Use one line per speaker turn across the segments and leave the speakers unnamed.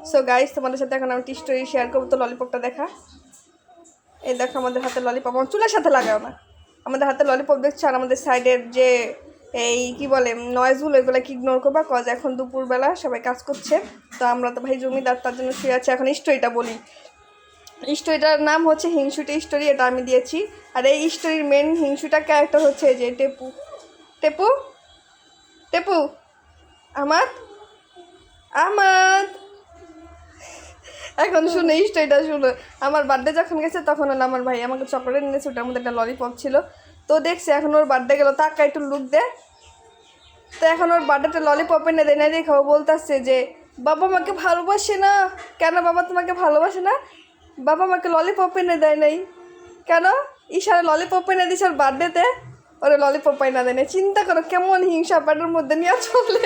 So guys, তোমাদের সাথে এখন আমি স্টোরি শেয়ার করবো। তো ললিপপটা দেখা, এই দেখো আমাদের হাতে ললিপপ, আমার চুলের সাথে লাগাও না। আমাদের হাতে ললিপপ দেখছো, আর আমাদের সাইডের যে এই কি বলে নয়েজগুলো, এগুলো কি ইগনোর করবা, কজ এখন দুপুরবেলা সবাই কাজ করছে। তো আমরা তো ভাই জমিদার, তার জন্য শুয়ে আছে। এখন স্টোরিটা বলি। স্টোরিটার নাম হচ্ছে হিংসুটি স্টোরি, এটা আমি দিয়েছি। আর এই স্টোরির মেন হিংসুটা ক্যারেক্টার হচ্ছে যে টেপু। টেপু টেপু আমাদ আমাদ। এখন শুনে স্টোরিটা শুনো। আমার বার্থডে যখন গেছে তখন হলো আমার ভাই আমাকে চকলেট এনেছে, ওটার মধ্যে একটা ললিপপ ছিল। তো দেখছি এখন ওর বার্থডে গেলো, তাকে একটু লুক দে। তো এখন ওর বার্থডেটা ললিপপ এনে দেয় না, দেখে ও বলতেছে যে বাবা আমাকে ভালোবাসে না। কেন বাবা তোমাকে ভালোবাসে না? বাবা আমাকে ললিপপ এনে দেয় নাই কেন? ইশারা ললিপপ এনে দিস ওর বার্থডেতে, ওরা ললিপপ এনে দেয় নাই। চিন্তা করো কেমন হিংসা প্যাটের মধ্যে নিয়ে চলে।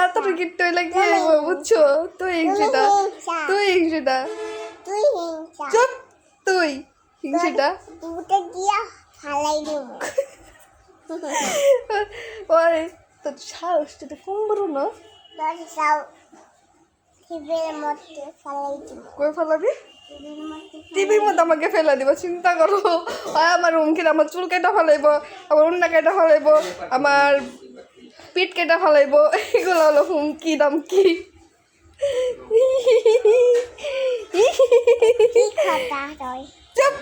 এতটুকু কিট্টু হইলে কি হইব, বুঝছো? তুই হিংসিটা, তুই হিংসিটা, চুপ, তুই হিংসিটা। ওরে তো সাহস তো কম বড় না। কই ফেলাবি? টিভির মধ্যে আমাকে ফেলে দিব। চিন্তা করো, আমার রুম কিনা আমার চুল কেটে ফেলাইব, আমার উন্না কেটে ফেলাইব, আমার পিঠ কেটে ফেলাইব। এগুলো হলো হুমকি দামকি। চুপ।